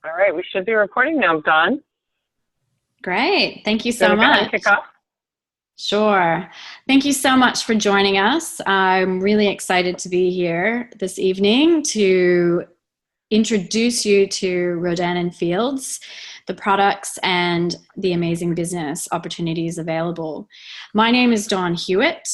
All right, we should be recording now, Dawn. Great. Thank you Do you so want to go ahead and much. kick off? Sure. Thank you so much for joining us. I'm really excited to be here this evening to introduce you to Rodan+Fields, the products and the amazing business opportunities available. My name is Dawn Hewitt.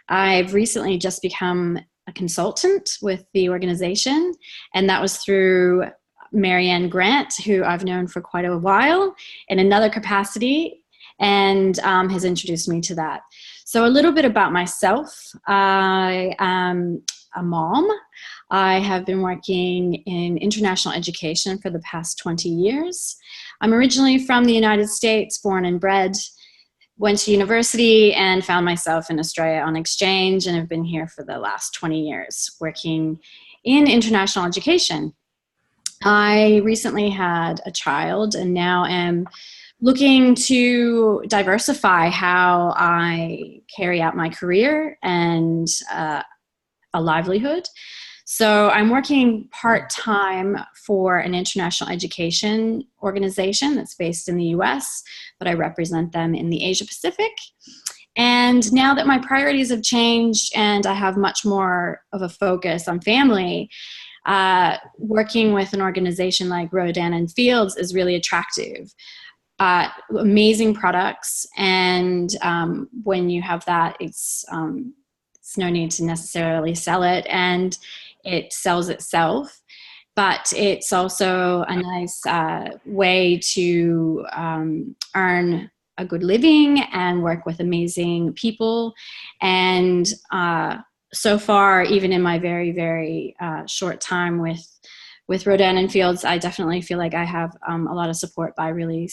I've recently just become a consultant with the organization, and that was through Marianne Grant, who I've known for quite a while in another capacity, and has introduced me to that. So a little bit about myself. I am a mom. I have been working in international education for the past 20 years. I'm originally from the United States, born and bred, went to university and found myself in Australia on exchange, and have been here for the last 20 years working in international education. I recently had a child and now am looking to diversify how I carry out my career and a livelihood. So I'm working part-time for an international education organization that's based in the US, but I represent them in the Asia Pacific. And now that my priorities have changed and I have much more of a focus on family, working with an organization like Rodan+Fields is really attractive. Amazing products, and when you have that, it's no need to necessarily sell it, and it sells itself. But it's also a nice way to earn a good living and work with amazing people. And so far, even in my very, very short time with Rodan+Fields, I definitely feel like I have a lot of support by really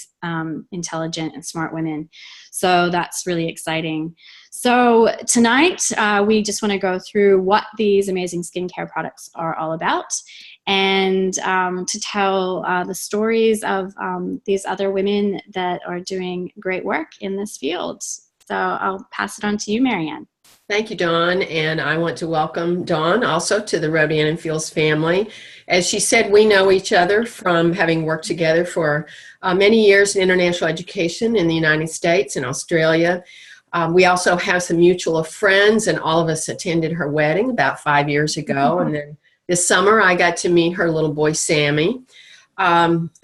intelligent and smart women. So that's really exciting. So tonight, we just want to go through what these amazing skincare products are all about, and to tell the stories of these other women that are doing great work in this field. So I'll pass it on to you, Marianne. Thank you, Dawn, and I want to welcome Dawn also to the Rodan+Fields family. As she said, we know each other from having worked together for many years in international education in the United States and Australia. We also have some mutual friends, and all of us attended her wedding about 5 years ago. And then this summer, I got to meet her little boy, Sammy.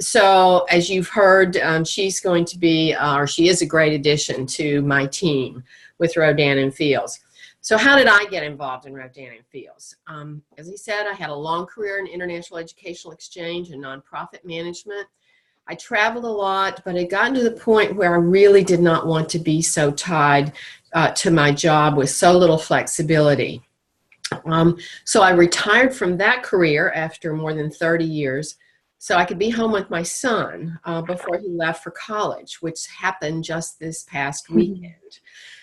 So as you've heard, she's going to be, or she is a great addition to my team with Rodan+Fields. So how did I get involved in Rodan+Fields? As he said, I had a long career in international educational exchange and nonprofit management. I traveled a lot, but it gotten to the point where I really did not want to be so tied to my job with so little flexibility. So I retired from that career after more than 30 years so I could be home with my son before he left for college, which happened just this past weekend.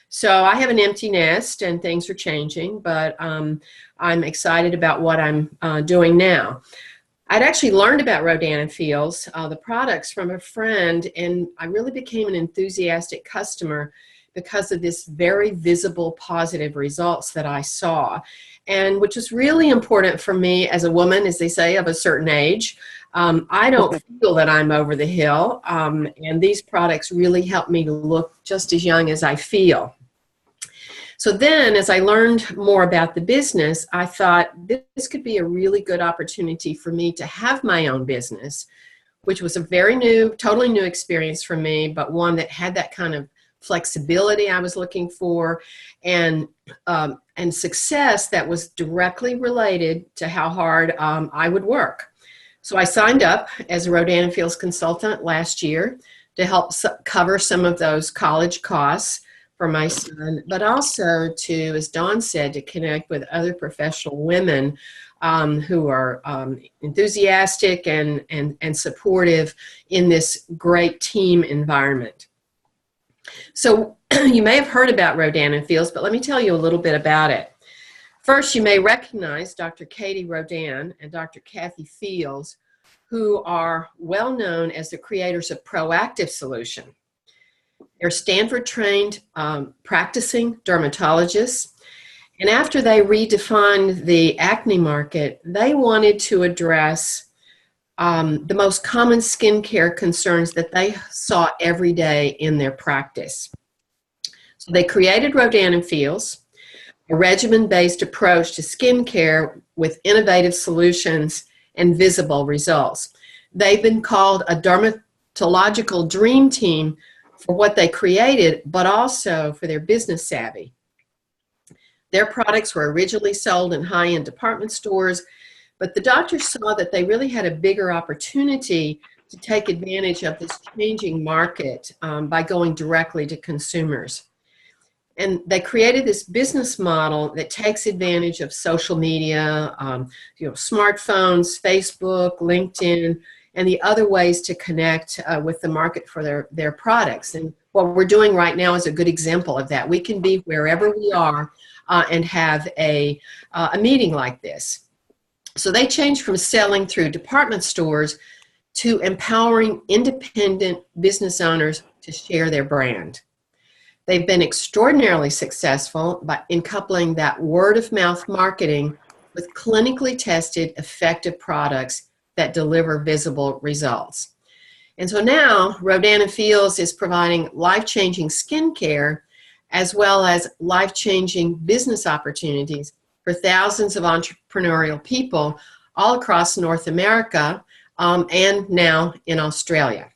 So I have an empty nest and things are changing, but I'm excited about what I'm doing now. I'd actually learned about Rodan+Fields, the products, from a friend, and I really became an enthusiastic customer because of this very visible positive results that I saw, and which is really important for me as a woman, as they say, of a certain age. I don't feel that I'm over the hill, and these products really help me to look just as young as I feel. So then, as I learned more about the business, I thought this could be a really good opportunity for me to have my own business, which was a very new, totally new experience for me, but one that had that kind of flexibility I was looking for, and success that was directly related to how hard I would work. So I signed up as a Rodan+Fields consultant last year to help cover some of those college costs for my son, but also to, as Dawn said, to connect with other professional women who are enthusiastic and supportive in this great team environment. So you may have heard about Rodan+Fields, but let me tell you a little bit about it. First, you may recognize Dr. Katie Rodan and Dr. Kathy Fields, who are well known as the creators of Proactive Solution. They're Stanford-trained practicing dermatologists, and after they redefined the acne market, they wanted to address the most common skincare concerns that they saw every day in their practice. So they created Rodan+Fields, a regimen-based approach to skincare with innovative solutions and visible results. They've been called a dermatological dream team for what they created, but also for their business savvy. Their products were originally sold in high-end department stores, but the doctors saw that they really had a bigger opportunity to take advantage of this changing market by going directly to consumers. And they created this business model that takes advantage of social media, smartphones, Facebook, LinkedIn, and the other ways to connect with the market for their products. And what we're doing right now is a good example of that. We can be wherever we are and have a meeting like this. So they changed from selling through department stores to empowering independent business owners to share their brand. They've been extraordinarily successful in coupling that word-of-mouth marketing with clinically tested, effective products that deliver visible results. And so now, Rodan+Fields is providing life-changing skincare as well as life-changing business opportunities for thousands of entrepreneurial people all across North America and now in Australia.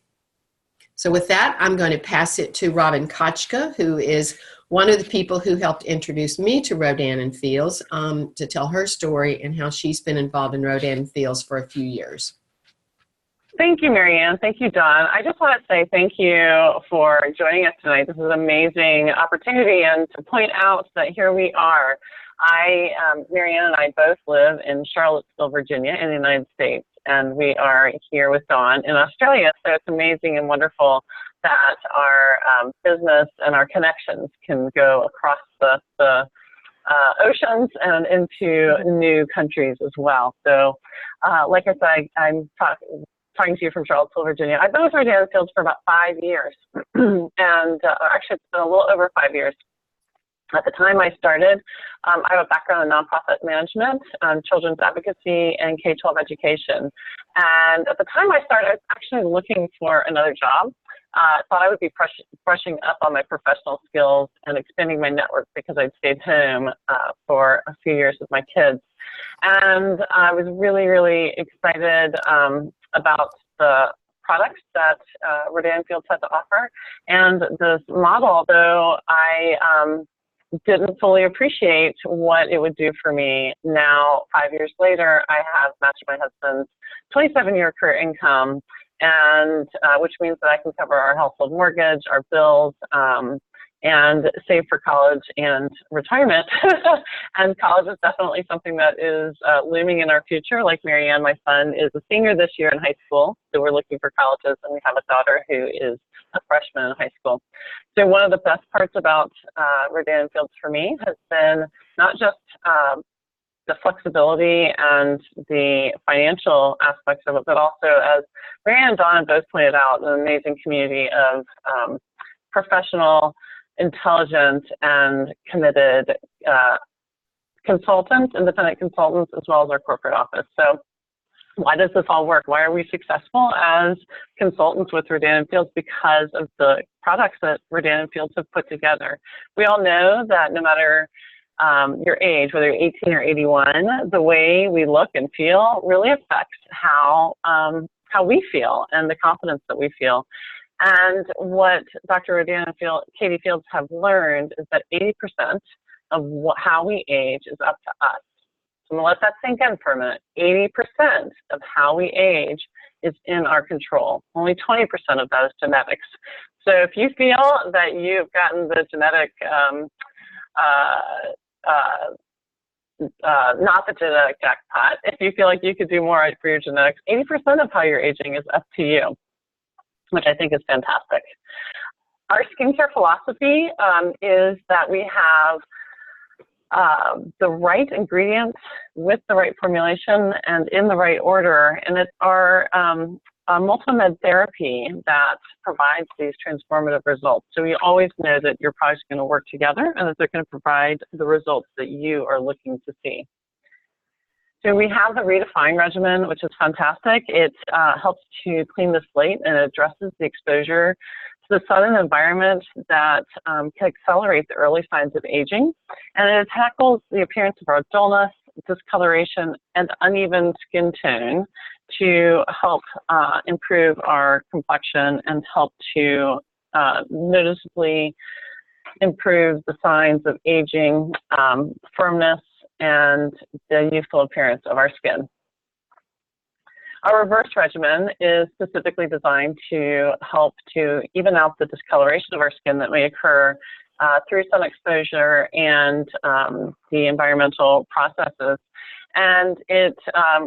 So with that, I'm going to pass it to Robin Kochka, who is one of the people who helped introduce me to Rodan+Fields to tell her story and how she's been involved in Rodan+Fields for a few years. Thank you, Marianne. Thank you, Don. I just want to say thank you for joining us tonight. This is an amazing opportunity, and to point out that here we are. Marianne and I both live in Charlottesville, Virginia, in the United States, and we are here with Dawn in Australia. So it's amazing and wonderful that our business and our connections can go across the oceans and into new countries as well. So, like I said, I'm talking to you from Charlottesville, Virginia. I've been with Rodan+Fields for about 5 years, and actually it's been a little over 5 years. At the time I started, I have a background in nonprofit management, children's advocacy, and K-12 education. And at the time I started, I was actually looking for another job. I thought I would be brushing up on my professional skills and expanding my network because I'd stayed home for a few years with my kids. And I was really, really excited about the products that Rodan+Fields had to offer. And this model, though I didn't fully appreciate what it would do for me. Now, 5 years later, I have matched my husband's 27-year career income, and which means that I can cover our household mortgage, our bills, and save for college and retirement. And college is definitely something that is looming in our future. Like Marianne, my son is a senior this year in high school, so we're looking for colleges, and we have a daughter who is a freshman in high school. So one of the best parts about Rodan+Fields for me has been not just the flexibility and the financial aspects of it, but also, as Marianne and Donna both pointed out, an amazing community of professional, intelligent, and committed consultants, independent consultants, as well as our corporate office. So why does this all work? Why are we successful as consultants with Rodan+Fields? Because of the products that Rodan+Fields have put together. We all know that no matter your age, whether you're 18 or 81, the way we look and feel really affects how we feel and the confidence that we feel. And what Dr. Rodan and Katie Fields have learned is that 80% of how we age is up to us. So I'm going to let that sink in for a minute. 80% of how we age is in our control. Only 20% of that is genetics. So if you feel that you've gotten the genetic, not the genetic jackpot, if you feel like you could do more for your genetics, 80% of how you're aging is up to you, which I think is fantastic. Our skincare philosophy is that we have the right ingredients with the right formulation and in the right order, and it's our multi-med therapy that provides these transformative results. So we always know that your products are going to work together and that they're going to provide the results that you are looking to see. So we have the Redefine regimen, which is fantastic. It helps to clean the slate and addresses the exposure to the sun and environment that can accelerate the early signs of aging. And it tackles the appearance of our dullness, discoloration, and uneven skin tone to help improve our complexion and help to noticeably improve the signs of aging, firmness, and the youthful appearance of our skin. Our reverse regimen is specifically designed to help to even out the discoloration of our skin that may occur through sun exposure and the environmental processes. And it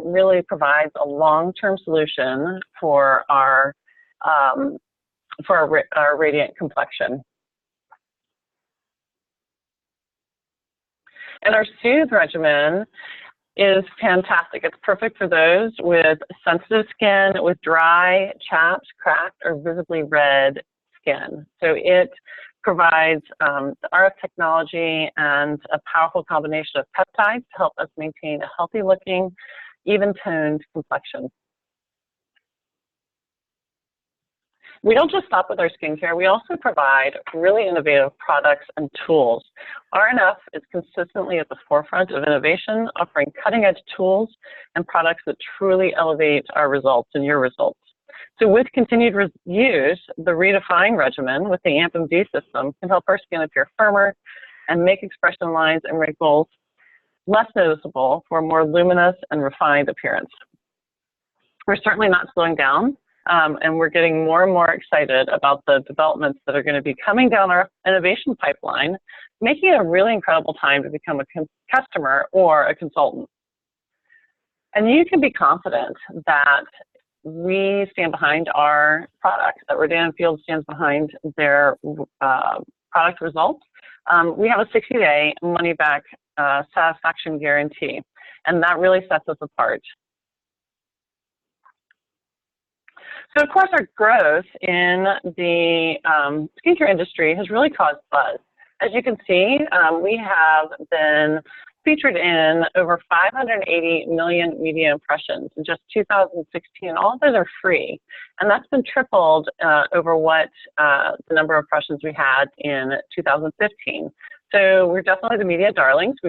really provides a long-term solution for our radiant complexion. And our Soothe regimen is fantastic. It's perfect for those with sensitive skin, with dry, chapped, cracked, or visibly red skin. So it provides the RF technology and a powerful combination of peptides to help us maintain a healthy-looking, even-toned complexion. We don't just stop with our skincare, we also provide really innovative products and tools. R&F is consistently at the forefront of innovation, offering cutting-edge tools and products that truly elevate our results and your results. So with continued use, the Redefine regimen with the AMP-MD system can help our skin appear firmer and make expression lines and wrinkles less noticeable for a more luminous and refined appearance. We're certainly not slowing down. And we're getting more and more excited about the developments that are going to be coming down our innovation pipeline, making it a really incredible time to become a customer or a consultant. And you can be confident that we stand behind our products, that Rodan+Fields stands behind their product results. We have a 60-day money-back satisfaction guarantee, and that really sets us apart. So, of course, our growth in the skincare industry has really caused buzz. As you can see, we have been featured in over 580 million media impressions in just 2016. All of those are free, and that's been tripled over what the number of impressions we had in 2015. So we're definitely the media darlings.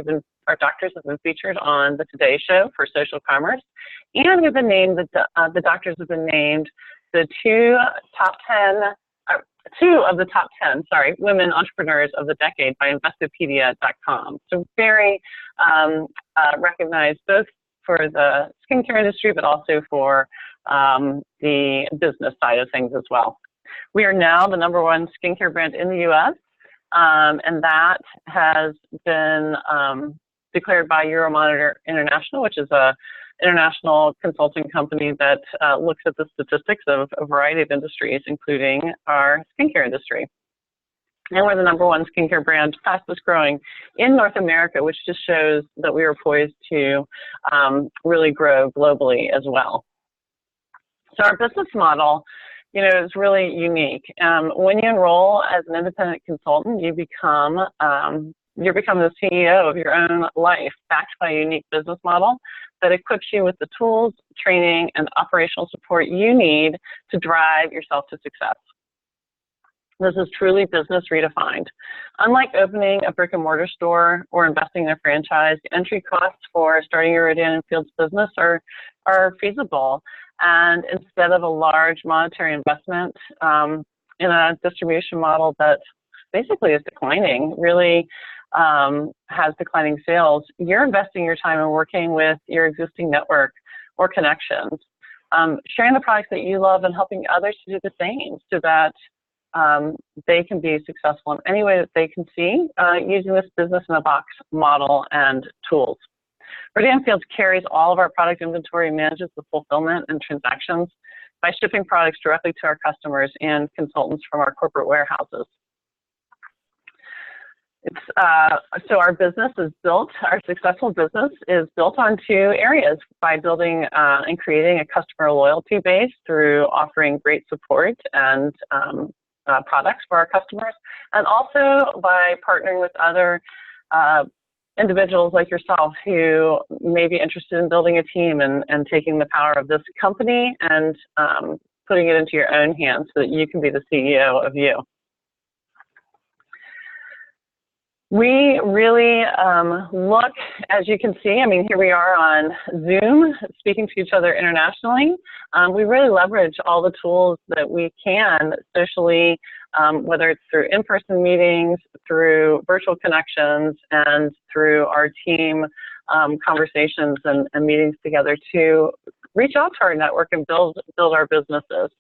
Our doctors have been featured on the Today Show for social commerce, and we've been named, the doctors have been named the two of the top 10, women entrepreneurs of the decade by Investopedia.com. So very recognized both for the skincare industry, but also for the business side of things as well. We are now the #1 skincare brand in the U.S., and that has been declared by Euromonitor International, which is a international consulting company that looks at the statistics of a variety of industries, including our skincare industry. And we're the #1 skincare brand, fastest growing in North America, which just shows that we are poised to really grow globally as well. So our business model, is really unique. When you enroll as an independent consultant, you become the CEO of your own life, backed by a unique business model that equips you with the tools, training, and operational support you need to drive yourself to success. This is truly business redefined. Unlike opening a brick and mortar store or investing in a franchise, entry costs for starting your Rodan+Fields business are feasible. And instead of a large monetary investment in a distribution model that basically is declining, really has declining sales, you're investing your time in working with your existing network or connections, sharing the products that you love and helping others to do the same so that they can be successful in any way that they can see using this business-in-a-box model and tools. Rodan+Fields carries all of our product inventory and manages the fulfillment and transactions by shipping products directly to our customers and consultants from our corporate warehouses. So our business is built, our successful business is built on 2 areas: by building and creating a customer loyalty base through offering great support and products for our customers, and also by partnering with other individuals like yourself who may be interested in building a team and taking the power of this company and putting it into your own hands so that you can be the CEO of you. We really look, as you can see, I mean, here we are on Zoom speaking to each other internationally. We really leverage all the tools that we can socially, whether it's through in-person meetings, through virtual connections, and through our team conversations and meetings together to reach out to our network and build our businesses.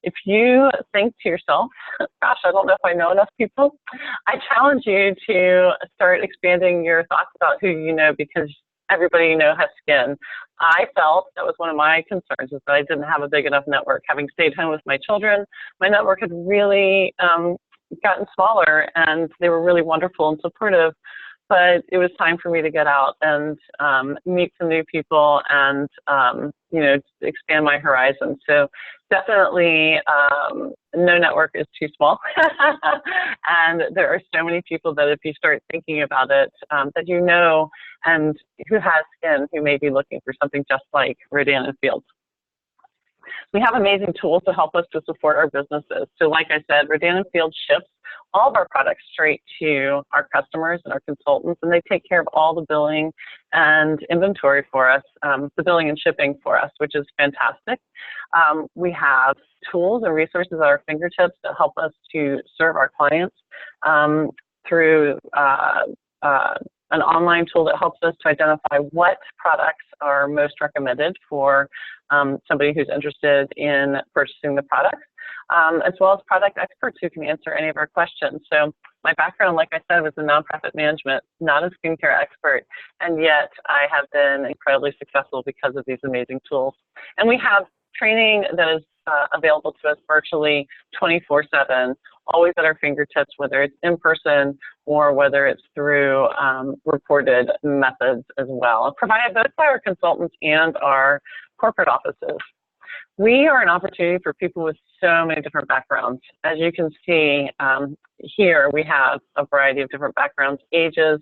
If you think to yourself, gosh, I don't know if I know enough people, I challenge you to start expanding your thoughts about who you know, because everybody you know has skin. I felt that was one of my concerns, is that I didn't have a big enough network. Having stayed home with my children, my network had really gotten smaller, and they were really wonderful and supportive. But it was time for me to get out and meet some new people and, you know, expand my horizons. So definitely no network is too small. And there are so many people that if you start thinking about it, that you know, and who has skin, who may be looking for something just like Rodan+Fields. We have amazing tools to help us to support our businesses. So like I said, Rodan+Fields ships all of our products straight to our customers and our consultants, and they take care of all the billing and inventory for us, the billing and shipping for us, which is fantastic. We have tools and resources at our fingertips that help us to serve our clients through an online tool that helps us to identify what products are most recommended for somebody who's interested in purchasing the products, as well as product experts who can answer any of our questions. So my background, like I said, was in nonprofit management, not a skincare expert, and yet I have been incredibly successful because of these amazing tools. And we have training that is available to us virtually 24/7, always at our fingertips, whether it's in person or whether it's through recorded methods as well, provided both by our consultants and our corporate offices. We are an opportunity for people with so many different backgrounds. As you can see here, we have a variety of different backgrounds, ages,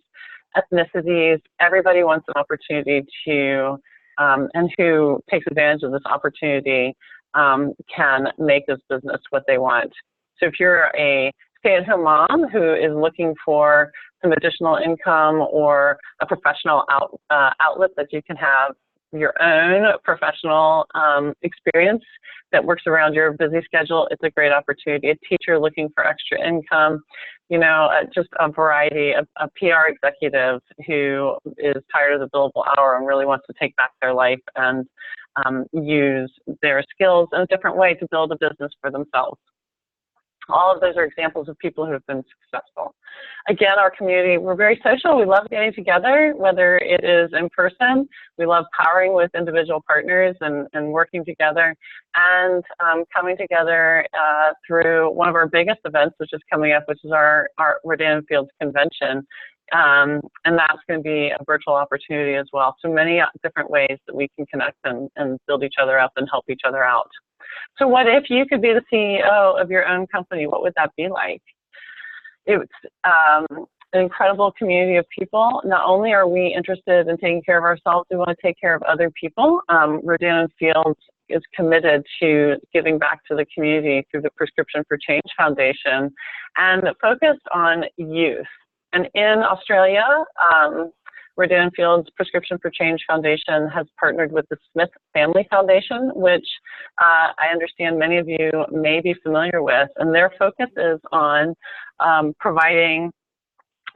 ethnicities. Everybody wants an opportunity to, and who takes advantage of this opportunity can make this business what they want. So if you're a stay-at-home mom who is looking for some additional income or a professional outlet that you can have your own professional experience that works around your busy schedule, it's a great opportunity. A teacher looking for extra income, you know, just a variety of a PR executive who is tired of the billable hour and really wants to take back their life and use their skills in a different way to build a business for themselves. All of those are examples of people who have been successful. Again, our community, we're very social. We love getting together, whether it is in person. We love powering with individual partners and working together, and coming together through one of our biggest events, which is coming up, which is our Rodan+Fields convention. And that's going to be a virtual opportunity as well. So many different ways that we can connect and build each other up and help each other out. So what if you could be the CEO of your own company? What would that be like? It's an incredible community of people. Not only are we interested in taking care of ourselves, we want to take care of other people. Rodan+Fields is committed to giving back to the community through the Prescription for Change Foundation and focused on youth. And in Australia, Rodan+Fields Prescription for Change Foundation has partnered with the Smith Family Foundation, which I understand many of you may be familiar with, and their focus is on providing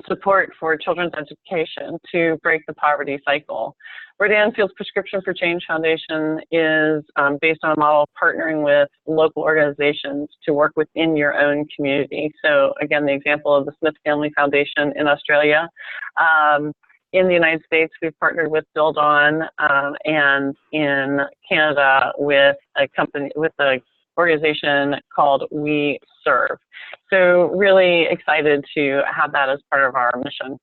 support for children's education to break the poverty cycle. Rodan+Fields Prescription for Change Foundation is based on a model of partnering with local organizations to work within your own community. So again, the example of the Smith Family Foundation in Australia. In the United States, we've partnered with Build On, and in Canada with a company, with an organization called We Serve. So really excited to have that as part of our mission.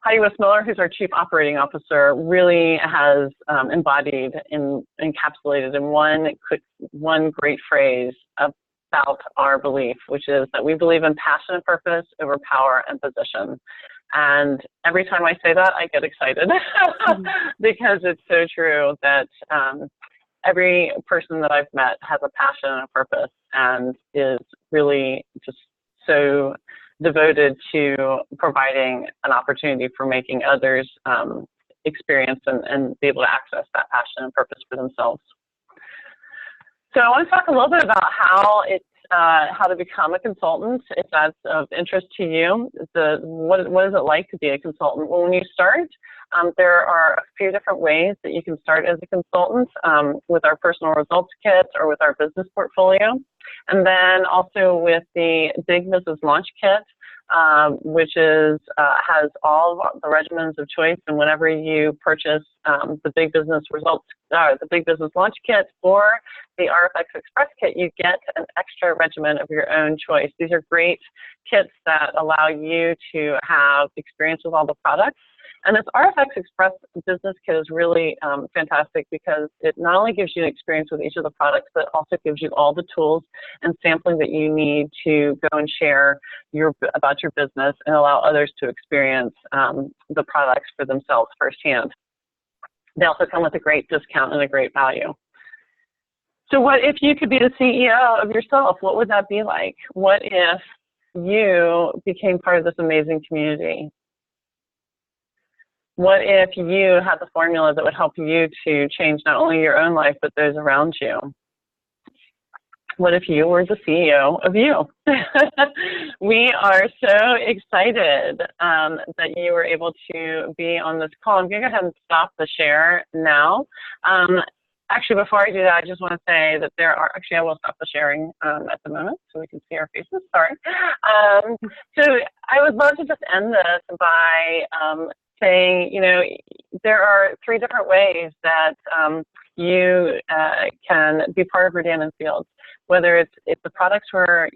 Heidi Westmiller, who's our Chief Operating Officer, really has embodied and encapsulated in one great phrase about our belief, which is that we believe in passion and purpose over power and position. And every time I say that, I get excited because it's so true that every person that I've met has a passion and a purpose and is really just so devoted to providing an opportunity for making others experience and be able to access that passion and purpose for themselves. So I want to talk a little bit about how to become a consultant, if that's of interest to you. What is it like to be a consultant? Well, when you start, there are a few different ways that you can start as a consultant with our personal results kit or with our business portfolio. And then also with the Big Business Launch Kit, which has all of the regimens of choice. And whenever you purchase the Big Business the Big Business Launch Kit or the RFX Express Kit, you get an extra regimen of your own choice. These are great kits that allow you to have experience with all the products. And this RFX Express Business Kit is really fantastic because it not only gives you an experience with each of the products, but also gives you all the tools and sampling that you need to go and share about your business and allow others to experience the products for themselves firsthand. They also come with a great discount and a great value. So what if you could be the CEO of yourself? What would that be like? What if you became part of this amazing community? What if you had the formula that would help you to change not only your own life, but those around you? What if you were the CEO of you? We are so excited that you were able to be on this call. I'm going to go ahead and stop the share now. Actually, before I do that, I just want to say that I will stop the sharing at the moment so we can see our faces, sorry. So I would love to just end this by saying, there are 3 different ways that you can be part of Rodan+Fields. Whether if the products were,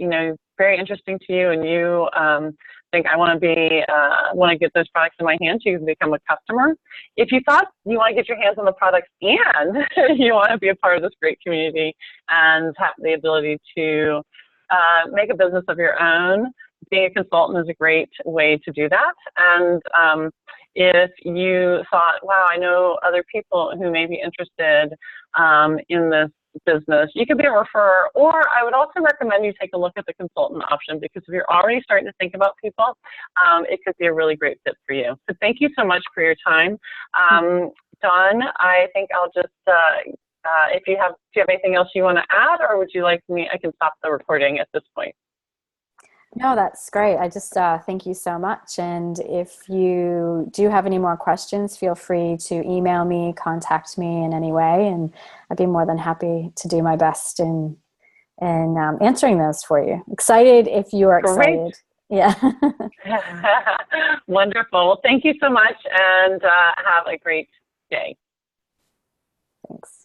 very interesting to you and you think I want to get those products in my hands, you can become a customer. If you thought you want to get your hands on the products and you want to be a part of this great community and have the ability to make a business of your own, being a consultant is a great way to do that. And if you thought, wow, I know other people who may be interested in this business, you could be a referrer, or I would also recommend you take a look at the consultant option, because if you're already starting to think about people, it could be a really great fit for you. So thank you so much for your time. Dawn, I think I'll just, do you have anything else you want to add, or would you like me, I can stop the recording at this point. No, that's great. I just thank you so much. And if you do have any more questions, feel free to email me, contact me in any way, and I'd be more than happy to do my best in answering those for you. Excited if you are excited. Great. Yeah. Wonderful. Well, thank you so much, and have a great day. Thanks.